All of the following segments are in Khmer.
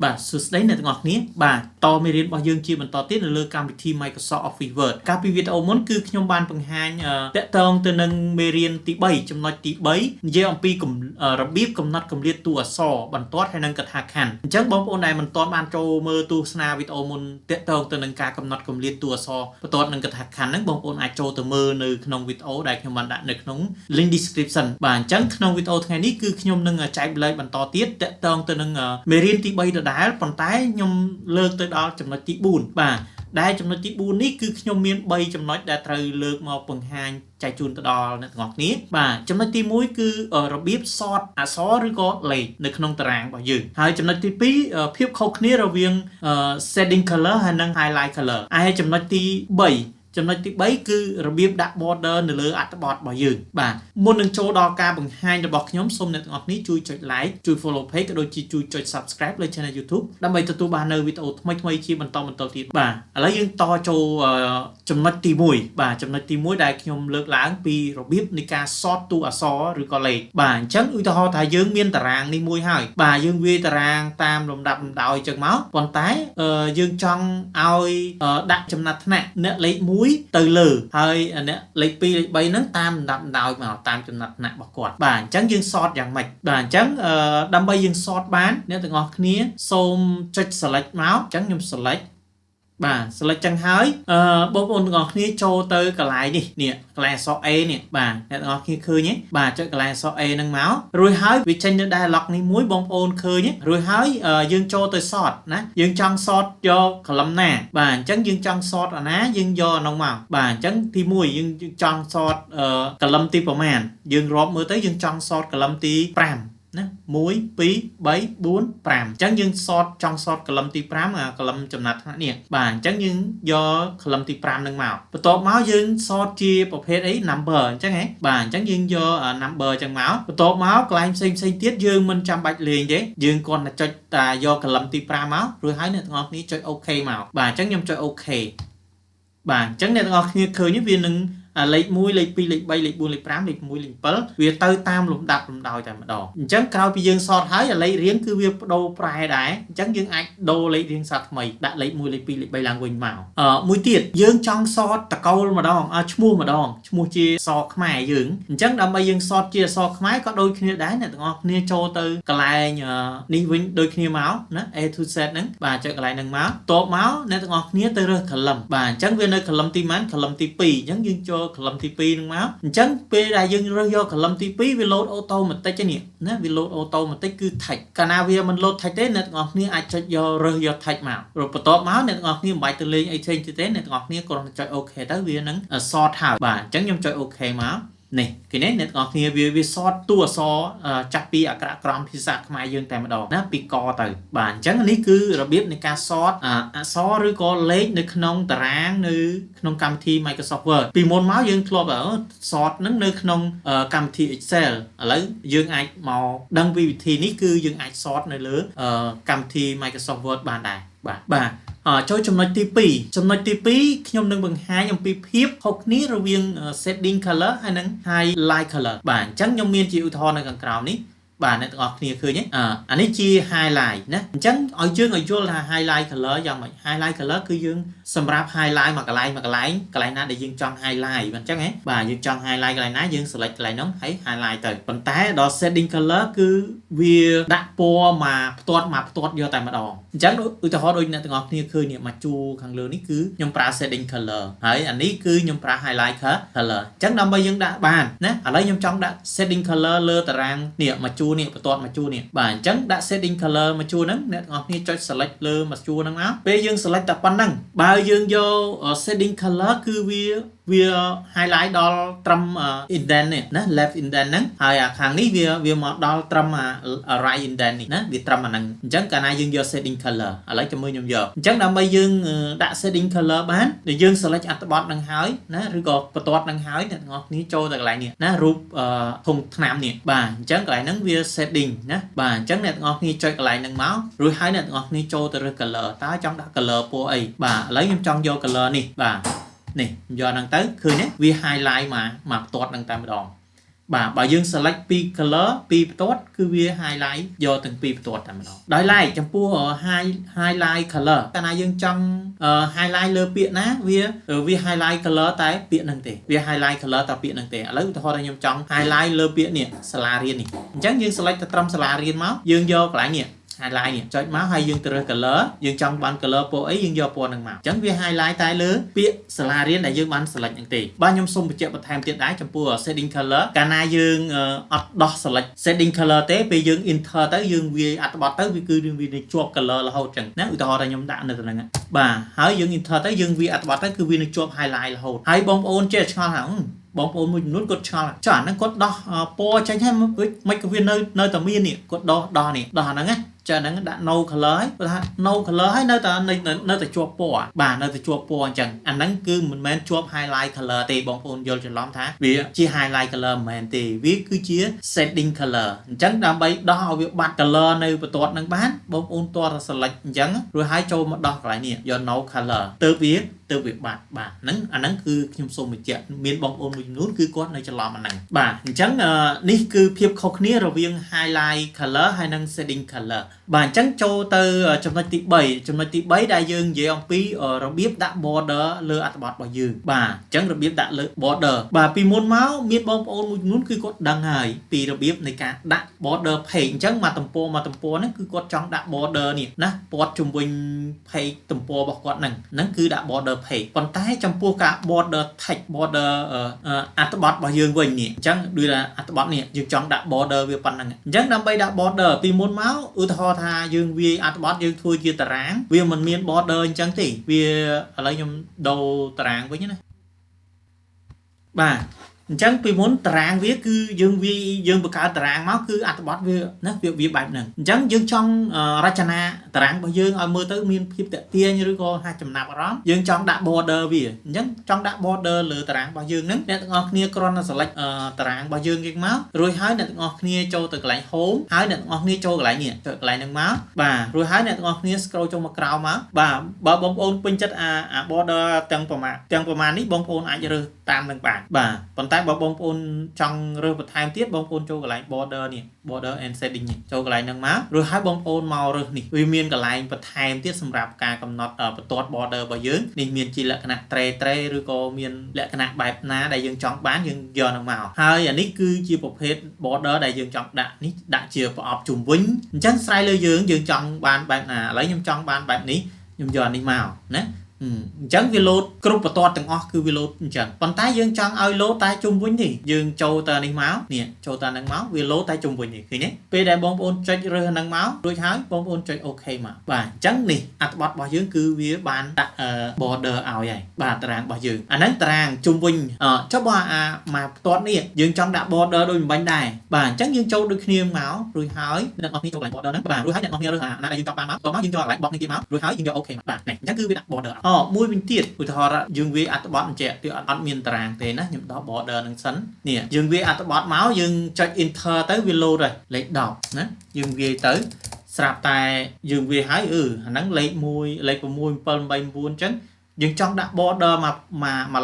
បាទសួស្តីអ្នកទាំងអស់គ្នាបាទតមេរៀនរបស់យើងជាបន្តទៀតនៅលើកម្មវិធី Microsoft Office Word កាលពីវីដេអូមុនគឺខ្ញុំបានបង្ហាញតាក់ទងទៅនឹងមេរៀនទី3ចំណុចទី3និយាយអំពីរបៀបកំណត់គម្លាតតួអក្សរបន្ទាត់ហើយនិងកថាខណ្ឌអញ្ចឹងបងប្អូនដែលមិនទាន់បានចូលមើលទស្សនាវីដេអូមុនតាក់ទងទៅនឹងការកំណត់គម្លាតតួអក្សរបន្ទាត់និងកថាខណ្ឌហ្នឹងបងប្អូនអាចចូលទៅមើលនៅក្នុងវីដេអូដែលខ្ញុំបានដាក់នៅក្នុង link description បាទអញ្ចឹងក្នុងវីដេអូថ្ងៃនេះគឺខ្ញុំនឹងចែកលេខបន្តទៀតតាក់ទងទៅនឹងមេរៀនទី3ដដែលប៉ុន្តែខ្ញុំលើកទៅដល់ចំណុចទី4បាទដែលចំណុចទី4នេះគឺខ្ញុំមាន3ចំណុចដែលត្រូវលើកមកបង្ហាញចែកជូនទៅដល់អ្នកទាំងអស់គ្នាបាទចំណុចទី1គឺរបៀបសតអក្សរឬក៏លេខនៅក្នុងតារាងរបស់យើងហើយចំណុចទី2ភាពខុសគ្នារវាង shading color ហើយនិង highlight color ឯចំណុចទី3ចំណុចទី3គឺរបៀបដាក់ border នៅលើអត្ថបទរបស់យើងបាទមុននឹងចូលដល់ការបង្ហាញរបស់ខ្ញុំសូមអ្នកទាំងអស់គ្នាជួយចុច like ជួយ follow page ក៏ដូចជាជួយចុច subscribe លើ channel YouTube ដើម្បីទទួលបាននៅវីដេអូថ្មីៗជាបន្តទៀតបាទឥឡូវយើងតចូលចំណុចទី1បាទចំណុចទី1ដែលខ្ញុំលើកឡើងពីរបៀបនៃការសតតួអក្សរឬក៏លេខបាទអញ្ចឹងឧទាហរណ៍ថាយើងមានតារាងនេះមួយហើយបាទយើងវាយតារាងតាមលំដាប់លំដោយអញ្ចឹងមកប៉ុន្តែយើងចង់ឲ្យដាក់ចំណាត់ថ្នាក់អ្នកលេខ1ទៅលើហើយអ្នកលេខ2លេខ3ហ្នឹងតាមលំដាប់លំដោយមកតាមចំណាត់ថ្នាក់របស់គាត់បាទអញ្ចឹងយើងសតយ៉ាងម៉េចបាទអញ្ចឹងដើម្បីយើងសតបានអ្នកទាំងអស់គ្នាសូមចុច select មកអញ្ចឹងខ្ញុំ select បាទ select ចឹងហើយបងប្អូនទាំងអស់គ្នាចូលទៅកន្លែងនេះកន្លែងអក្សរ A នេះបាទអ្នកទាំងអស់គ្នាឃើញទេបាទចុចកន្លែងអក្សរ A ហ្នឹងមករួចហើយវាចេញនៅ dialog នេះមួយបងប្អូនឃើញទេរួចហើយយើងចូលទៅសតណាយើងចង់សតយក column ណាបាទអញ្ចឹងយើងចង់សតអាណាយើងយកអានោះមកបាទអញ្ចឹងទី1យើងចង់សតcolumn ទីប្រមាណយើងរាប់មើលទៅយើងចង់សត column ទី5ណា1 2 3 4 5អញ្ចឹងយើងចង់សតកលឹមទី5កលឹមចំណាត់ថ្នាក់នេះបាទអញ្ចឹងយើងយកកលឹមទី5នឹងមកបន្ទាប់មកយើងសតជាប្រភេទអី number អញ្ចឹងហ៎បាទអញ្ចឹងយើងយក number អញ្ចឹងមកបន្ទាប់មកកន្លែងផ្សេងទៀតយើងមិនចាំបាច់លេងទេយើងគ្រាន់តែចុចតែយកកលឹមទី5មករួចហើយអ្នកទាំងអស់គ្នាចុច OK មកបាទអញ្ចឹងខ្ញុំចុច OK បាទអញ្ចឹងអ្នកទាំងអស់គ្នាឃើញវានឹងលេខ1លេខ2លេខ3លេខ4លេខ5លេខ6លេខ7វាទៅតាមលំដាប់លំដោយតែម្ដងអញ្ចឹងក្រោយពីយើងសតហើយលេខរៀងគឺវាបដូរប្រែដែរអញ្ចឹងយើងអាចដូរលេខរៀងសាថ្មីដាក់លេខ1លេខ2លេខ3ឡើងវិញមកមួយទៀតយើងចង់សតតកូលម្ដងឈ្មោះម្ដងឈ្មោះជាអក្សរខ្មែរយើងអញ្ចឹងដើម្បីយើងសតជាអក្សរខ្មែរក៏ដូចគ្នាដែរអ្នកទាំងអស់គ្នាចូលទៅកន្លែងនេះវិញដូចគ្នាមកណា A to Z ហ្នឹងបាទចុចកន្លែងហ្នឹងមកតបមកអ្នកទាំងអស់គ្នាទៅរើស column បាទអញ្ចឹងវានៅ column ទីម៉ាន column ទី2អញ្ចឹងយើងចូលcolumn ទី2នឹងមកអញ្ចឹងពេលដែលយើងរើសយក column ទី2វា load automatic ទេនេះណាវា load automatic គឺ text កាលណាវាមិន load text ទេអ្នកទាំងអស់គ្នាអាចចុចយករើសយក text មកបន្ទាប់មកអ្នកទាំងអស់គ្នាមិនបាច់ទៅលេងអីផ្សេងទៀតទេអ្នកទាំងអស់គ្នាគ្រាន់តែចុច OK ទៅវានឹង sort ហើយបាទអញ្ចឹងខ្ញុំចុច OK មកនេះគេនេះអ្នកទាំងអស់គ្នាវាសតតួអក្សរចាប់ពីអក្សរក្រមភាសាខ្មែរយើងតែម្ដងណាពីកទៅបាទអញ្ចឹងនេះគឺរបៀបនៃការសតអក្សរឬក៏លេខនៅក្នុងតារាងនៅក្នុងកម្មវិធី Microsoft Word ពីមុនមកយើងធ្លាប់សតនឹងនៅក្នុងកម្មវិធី Excel ឥឡូវយើងអាចមកដឹងពីវិធីនេះគឺយើងអាចសតនៅលើកម្មវិធី Microsoft Word បានដែរបាទចូលចំណុចទី2ចំណុចទី2ខ្ញុំនឹងបង្ហាញអំពីភាពខុសគ្នារវាង shading color ហើយនិង highlight color បាទអញ្ចឹងខ្ញុំមានជាឧទាហរណ៍នៅខាងក្រោមនេះបាទអ្នកទាំងអស់គ្នាឃើញទេអានេះជា highlight ណាអញ្ចឹងឲ្យយើងឲ្យយល់ថា highlight color យ៉ាងម៉េច highlight color គឺយើងសម្រាប់ highlight មួយកន្លែងណាដែលយើងចង់ highlight បាទអញ្ចឹងហ៎បាទយើងចង់ highlight កន្លែងណាយើង select កន្លែងនោះហើយ highlight ទៅប៉ុន្តែដល់ shading color គឺវាដាក់ពណ៌មកផ្ទាត់យកតែម្ដងអញ្ចឹងឧទាហរណ៍ដូចអ្នកទាំងអស់គ្នាឃើញនេះមកជួរខាងលើនេះគឺខ្ញុំប្រើ shading color ហើយអានេះគឺខ្ញុំប្រើ highlight color អញ្ចឹងដើម្បីយើងដាក់បានណាឥឡូវខ្ញុំចង់ដាក់ shading color លើតារាងនេះមកជួរនេះបន្ទាត់មកជួរនេះបាទអញ្ចឹងដាក់ setting color មកជួរហ្នឹងអ្នកទាំងអស់គ្នាចុច select លើមកជួរហ្នឹងមកពេលយើង select តែប៉ុណ្្នឹងបើយើងយក setting color គឺវា highlight ដល់ត្រឹម indent នេះណា left indent ហ្នឹងហើយអាខាងនេះវាមកដល់ត្រឹម right indent នេះណាវាត្រឹមអាហ្នឹងអញ្ចឹងកាលណាយើងយក setting color ឥឡូវចាំមើលខ្ញុំយកអញ្ចឹងដើម្បីយើងដាក់ setting color បានដែលយើង select អត្ថបទហ្នឹងហើយណាឬក៏បន្ទាត់ហ្នឹងហើយអ្នកទាំងអស់គ្នាចូលទៅកន្លែងនេះណារូបធុងថ្នាំនេះបាទអញ្ចឹងកន្លែងហ្នឹងវា setting ណាបាទអញ្ចឹងអ្នកទាំងអស់គ្នាចុចកន្លែងហ្នឹងមករួចហើយអ្នកទាំងអស់គ្នាចូលទៅរើស color តើចង់ដាក់ color ពណ៌អីបាទឥឡូវខ្ញុំចង់យក color នេះបាទនេះយកហ្នឹងទៅឃើញទេវា highlight មកផ្ទាត់ហ្នឹងតែម្ដង បើយើង select ពី color ពីបន្ទាត់គឺវា highlight យកទាំងពីរបន្ទាត់តែម្ដងដោយឡែកចំពោះ highlight color កាលណាយើងចង់ highlight លើពាក្យណាវា highlight color តែពាក្យហ្នឹងទេវា highlight color តែពាក្យហ្នឹងទេឥឡូវឧទាហរណ៍ថាខ្ញុំចង់ highlight លើពាក្យនេះសាលារៀននេះអញ្ចឹងយើង select ទៅត្រឹមសាលារៀនមកយើងយកកន្លែងនេះhighlight នេះចុចមកហើយយើងទៅរើស color យើងចង់បាន color ពណ៌អីយើងយកពណ៌ហ្នឹងមកអញ្ចឹងវា highlight តែលើពាក្យសាលារៀនដែលយើងបាន select ហ្នឹងទេបាទខ្ញុំសូមបញ្ជាក់បន្ថែមទៀតដែរចំពោះ setting color កាលណាយើងអត់ដោះ select setting color ទេពេលយើង enter ទៅយើងវាយអត្ថបទទៅវាគឺវានឹងជាប់ color រហូតអញ្ចឹងណាឧទាហរណ៍ថាខ្ញុំដាក់នៅក្នុងហ្នឹងបាទហើយយើង enter ទៅយើងវាយអត្ថបទទៅគឺវានឹងជាប់ highlight រហូតហើយបងប្អូនចេះឆ្ងល់ថាបងប្អូនមួយចំនួនគាត់ឆ្ងល់ចាអាហ្នឹងគាត់ដោះពណ៌ចេញហើយមិនក៏វានៅតែមាននេះគាត់ដោះនេះដោះអាហ្នឹងណាចាហ្នឹងដាក់ no color ហើយគាត់ថា no color ហើយនៅតែជាប់ពណ៌បាទនៅតែជាប់ពណ៌អញ្ចឹងអាហ្នឹងគឺមិនមែនជាប់ highlight color ទេបងប្អូនយល់ច្រឡំថាវាជា highlight color មិនមែនទេវាគឺជា setting color អញ្ចឹងដើម្បីដោះឲ្យវាបាត់ color នៅបន្ទាត់ហ្នឹងបានបងប្អូនតរ select អញ្ចឹងរួចហើយចូលមកដោះកន្លែងនេះយក no color ទៅវាបាត់បាទហ្នឹងអាហ្នឹងគឺខ្ញុំសូមបញ្ជាក់មានបងប្អូនមួយចំនួនគឺគាត់នៅច្រឡំអាហ្នឹងបាទអញ្ចឹងនេះគឺភាពខុសគ្នារវាង highlight color ហើយនិង setting color បាទអញ្ចឹងចូលទៅចំណុចទី3ដែលយើងនិយាយអំពីរបៀបដាក់ border លើអត្ថបទរបស់យើងបាទអញ្ចឹងរបៀបដាក់លើ border បាទពីមុនមកមានបងប្អូនមួយចំនួនគឺគាត់ដឹងហើយពីរបៀបនៃការដាក់ border page អញ្ចឹងមកទំព័រហ្នឹងគឺគាត់ចង់ដាក់ border នេះណាព័ទ្ធជុំវិញ page ទំព័ររបស់គាត់ហ្នឹងគឺដាក់ border page ប៉ុន្តែចំពោះការ border text border អត្ថបទរបស់យើងវិញនេះអញ្ចឹងដូចថាអត្ថបទនេះយើងចង់ដាក់ border វាប៉ុណ្ណឹងអញ្ចឹងដើម្បីដាក់ border ពីមុនមកឧទាហរណ៍ថាយើងវាយអត្ថបទយើងធ្វើជាតារាងវាមិនមាន border អញ្ចឹងទេវាឥឡូវខ្ញុំដូរតារាងវិញណាបាទអញ្ចឹងពីមុនតារាងវាគឺយើងបង្កើតតារាងមកគឺអត្ថបទវាណាវាបែបហ្នឹងអញ្ចឹងយើងចង់រចនាតារាងរបស់យើងឲ្យមើលទៅមានភាពតាក់ទាញឬក៏ថាចំណាប់អារម្មណ៍យើងចង់ដាក់ border វាអញ្ចឹងចង់ដាក់ border លើតារាងរបស់យើងហ្នឹងអ្នកទាំងអស់គ្នាគ្រាន់តែ select តារាងរបស់យើងគេមករួចហើយអ្នកទាំងអស់គ្នាចូលទៅកន្លែង home ហើយអ្នកទាំងអស់គ្នាចូលកន្លែងនេះចូលកន្លែងហ្នឹងមកបាទរួចហើយអ្នកទាំងអស់គ្នា scroll ចុះមកក្រោមមកបាទបើបងប្អូនពេញចិត្តអា border ទាំងប្រមាណនេះបងប្អូនអាចរើសតាមនឹងបានបាទប៉ុន្តែបើបងប្អូនចង់រើសបន្ថែមទៀតបងប្អូនចូលកន្លែង border នេះ border and setting នេះចូលកន្លែងហ្នឹងមករួចហើយបងប្អូនមករើសនេះវាមានកន្លែងបន្ថែមទៀតសម្រាប់ការកំណត់បន្ទាត់ border របស់យើងនេះមានជាលក្ខណៈ tray ឬក៏មានលក្ខណៈបែបណាដែលយើងចង់បានយើងយកហ្នឹងមកហើយអានេះគឺជាប្រភេទ border ដែលយើងចង់ដាក់នេះដាក់ជាប្រអប់ជុំវិញអញ្ចឹងស្រ័យលើយើងចង់បានបែបណាឥឡូវខ្ញុំចង់បានបែបនេះខ្ញុំយកអានេះមកណាអញ្ចឹងវាលោតគ្រប់បន្ទាត់ទាំងអស់គឺវាលោតអញ្ចឹងប៉ុន្តែយើងចង់ឲ្យលោតតែជុំវិញនេះយើងចូលទៅនេះមកនេះចូលទៅហ្នឹងមកវាលោតតែជុំវិញនេះឃើញទេពេលដែលបងប្អូនចុចរើសហ្នឹងមករួចហើយបងប្អូនចុចអូខេមកបាទអញ្ចឹងនេះអត្ថបទរបស់យើងគឺវាបានដាក់ border ឲ្យហើយបាទតារាងរបស់យើងអាហ្នឹងតារាងជុំវិញចុះបើអាមកបន្ទាត់នេះយើងចង់ដាក់ border ដូចមិនបាញ់ដែរបាទអញ្ចឹងយើងចូលដូចគ្នាមករួចហើយអ្នកនរគ្នាចូលកន្លែង border ហ្នឹងបាទរួចហើយអ្នកនរគ្នារើសអាណាដែលយើងចង់បានមកយើងចូលកន្លែង box នេះទៀតមករួចហើយយើងយកអូខេមកបាទនេះអញ្ចឹងគឺវាដាក់ border មួយវិញទៀតឧទាហរណ៍យើងវាអត្ថបទអញ្ចឹងវាអត់មានតារាងទេណាខ្ញុំដោះ border នឹងសិននេះយើងវាអត្ថបទមកយើងចុច enter ទៅវា load ហើយលេខ10ណាយើងវាទៅស្រាប់តែយើងវាហើយអាហ្នឹងលេខ1លេខ6 7 8 9អញ្ចឹងយើងចង់ដាក់ border មក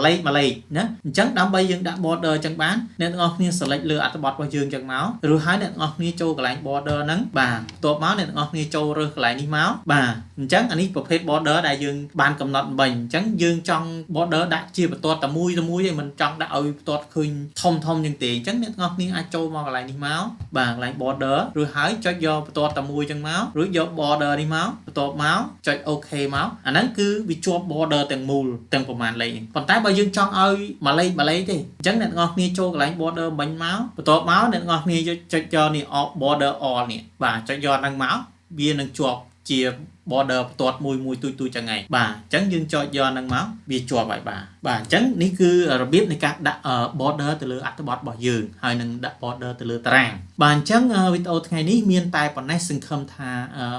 លេខណាអញ្ចឹងដើម្បីយើងដាក់ border អញ្ចឹងបានអ្នកទាំងអស់គ្នា select លើអត្ថបទរបស់យើងអញ្ចឹងមករួចហើយអ្នកទាំងអស់គ្នាចូលកន្លែង border ហ្នឹងបាទបន្ទាប់មកអ្នកទាំងអស់គ្នាចូលរើសកន្លែងនេះមកបាទអញ្ចឹងអានេះប្រភេទ border ដែលយើងបានកំណត់មិញអញ្ចឹងយើងចង់ border ដាក់ជាបន្ទាត់តែមួយឯងមិនចង់ដាក់ឲ្យបន្ទាត់ឃើញធំអញ្ចឹងទេអញ្ចឹងអ្នកទាំងអស់គ្នាអាចចូលមកកន្លែងនេះមកបាទកន្លែង border រួចហើយចុចយកបន្ទាត់តែមួយអញ្ចឹងមករួចយក border នេះមកបន្ទាប់មកចុច OK មកអាហ្នឹងគឺវាជាប់ border ទាំងមូលទាំងប្រមាណលេខប៉ុន្តែបើយើងចង់ឲ្យមួយលេខទេអញ្ចឹងអ្នកទាំងអស់គ្នាចូលកន្លែង border មិញមកបន្ទាប់មកអ្នកទាំងអស់គ្នាចុចយកនេះ border all នេះបាទចុចយកហ្នឹងមកវានឹងជាប់ជា border បន្ទាត់មួយទូចចឹងហ្នឹងបាទអញ្ចឹងយើងចុចយកហ្នឹងមកវាជាប់ហើយបាទអញ្ចឹងនេះគឺរបៀបនៃការដាក់ border ទៅលើអត្ថបទរបស់យើងហើយនឹងដាក់ border ទៅលើតារាងបាទអញ្ចឹងវីដេអូថ្ងៃនេះមានតែប៉ុណ្ណេះសង្ឃឹមថា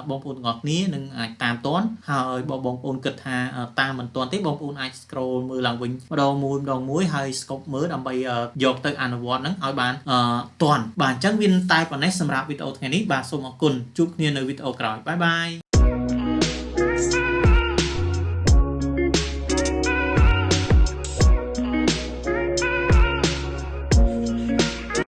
បងប្អូនទាំងអស់គ្នានឹងអាចតាមទាន់ហើយបើបងប្អូនគិតថាតាមមិនទាន់ទេបងប្អូនអាច scroll មើលឡើងវិញម្ដងមួយហើយ scope មើលដើម្បីយកទៅអនុវត្តហ្នឹងឲ្យបានទាន់បាទអញ្ចឹងវាតែប៉ុណ្ណេះសម្រាប់វីដេអូថ្ងៃនេះបាទសូមអរគុណជួបគ្នានៅវីដេអូក្រោយបាយ